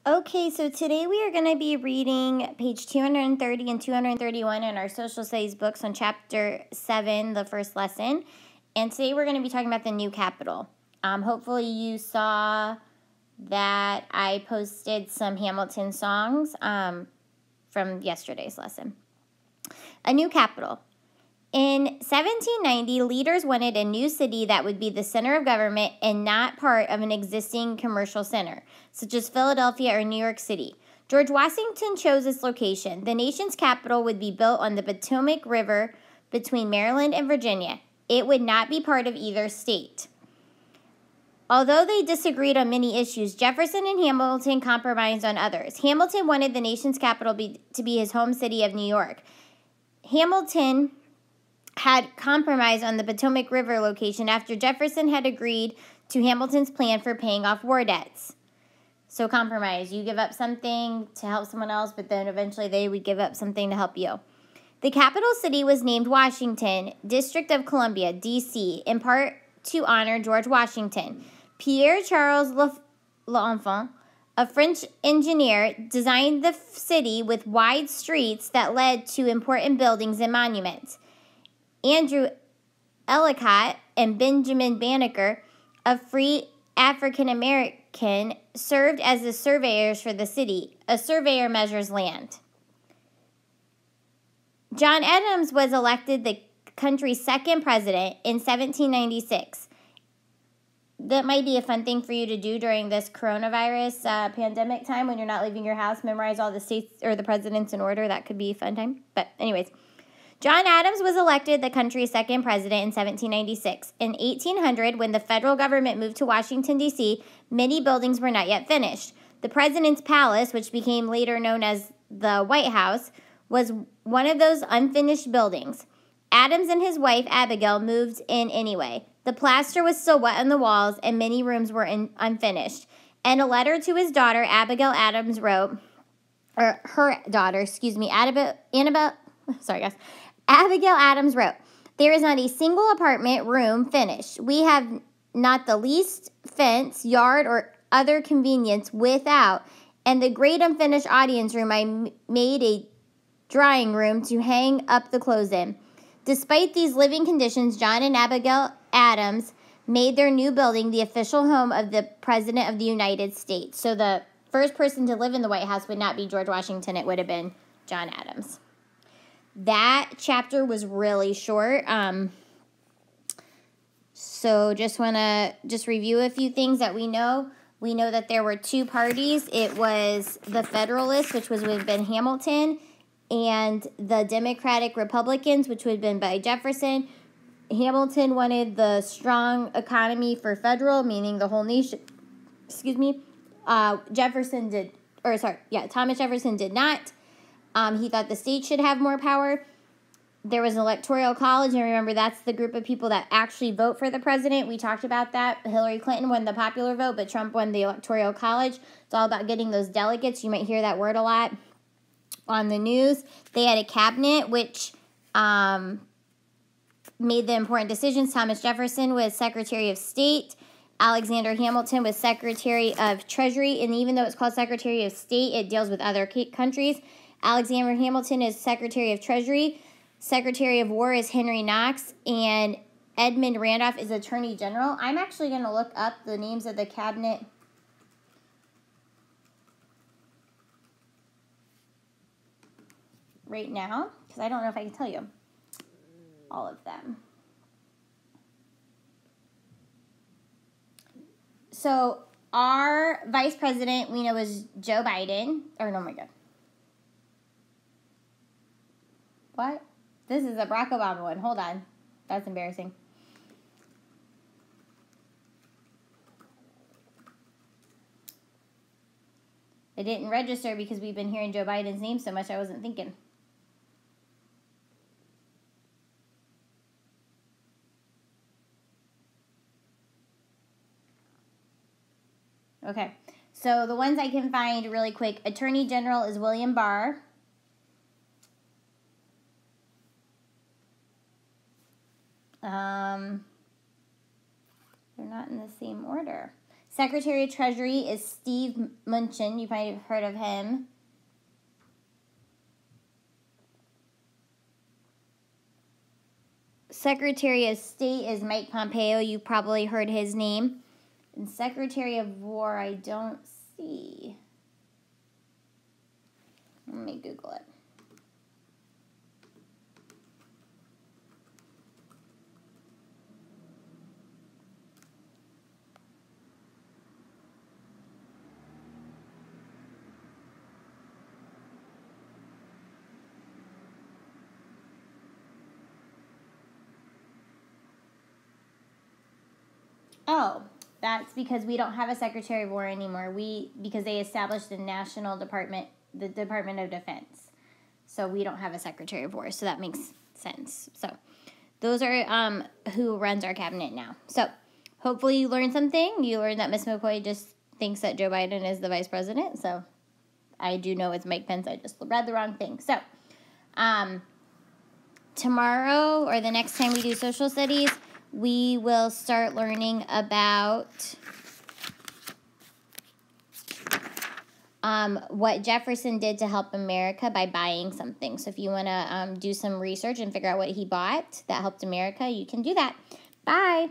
Okay, so today we are going to be reading page 230 and 231 in our social studies books on chapter 7, the first lesson. And today we're going to be talking about the new capital. Hopefully you saw that I posted some Hamilton songs from yesterday's lesson. A new capital. In 1790, leaders wanted a new city that would be the center of government and not part of an existing commercial center, such as Philadelphia or New York City. George Washington chose this location. The nation's capital would be built on the Potomac River between Maryland and Virginia. It would not be part of either state. Although they disagreed on many issues, Jefferson and Hamilton compromised on others. Hamilton wanted the nation's capital to be his home city of New York. Hamilton had compromised on the Potomac River location after Jefferson had agreed to Hamilton's plan for paying off war debts. So compromise, you give up something to help someone else, but then eventually they would give up something to help you. The capital city was named Washington, District of Columbia, D.C., in part to honor George Washington. Pierre-Charles L'Enfant, a French engineer, designed the city with wide streets that led to important buildings and monuments. Andrew Ellicott and Benjamin Banneker, a free African American, served as the surveyors for the city. A surveyor measures land. John Adams was elected the country's second president in 1796. That might be a fun thing for you to do during this coronavirus pandemic time when you're not leaving your house. Memorize all the states or the presidents in order. That could be a fun time. But anyways, John Adams was elected the country's second president in 1796. In 1800, when the federal government moved to Washington, D.C., many buildings were not yet finished. The president's palace, which became later known as the White House, was one of those unfinished buildings. Adams and his wife, Abigail, moved in anyway. The plaster was still wet on the walls, and many rooms were unfinished. And a letter to his daughter, Abigail Adams wrote, or her daughter, Abigail Adams wrote, "There is not a single apartment room finished. We have not the least fence, yard, or other convenience without. And the great unfinished audience room I made a drawing room to hang up the clothes in." Despite these living conditions, John and Abigail Adams made their new building the official home of the President of the United States. So the first person to live in the White House would not be George Washington. It would have been John Adams. That chapter was really short. So just want to review a few things that we know. We know that there were two parties. It was the Federalists, which would have been Hamilton, and the Democratic Republicans, which would have been by Jefferson. Hamilton wanted the strong economy for federal, meaning the whole nation. Thomas Jefferson did not. He thought the state should have more power. There was an electoral college, and remember, that's the group of people that actually vote for the president. We talked about that. Hillary Clinton won the popular vote, but Trump won the electoral college. It's all about getting those delegates. You might hear that word a lot on the news. They had a cabinet, which made the important decisions. Thomas Jefferson was Secretary of State. Alexander Hamilton was Secretary of Treasury, and even though it's called Secretary of State, it deals with other countries. Alexander Hamilton is Secretary of Treasury. Secretary of War is Henry Knox, and Edmund Randolph is Attorney General. I'm actually going to look up the names of the cabinet right now, because I don't know if I can tell you all of them. So our vice president we know is Joe Biden. Or no, my God. What? This is a Barack Obama one. Hold on. That's embarrassing. It didn't register because we've been hearing Joe Biden's name so much I wasn't thinking. Okay. So the ones I can find really quick. Attorney General is William Barr. They're not in the same order. Secretary of Treasury is Steve Mnuchin. You might have heard of him. Secretary of State is Mike Pompeo. You probably heard his name. And Secretary of War, I don't see. Let me Google it. Oh, that's because we don't have a Secretary of War anymore. Because they established the National Department, the Department of Defense. So we don't have a Secretary of War. So that makes sense. So those are who runs our cabinet now. So hopefully you learned something. You learned that Miss McCoy just thinks that Joe Biden is the vice president. So I do know it's Mike Pence. I just read the wrong thing. So tomorrow or the next time we do social studies, we will start learning about what Jefferson did to help America by buying something. So if you want to do some research and figure out what he bought that helped America, you can do that. Bye.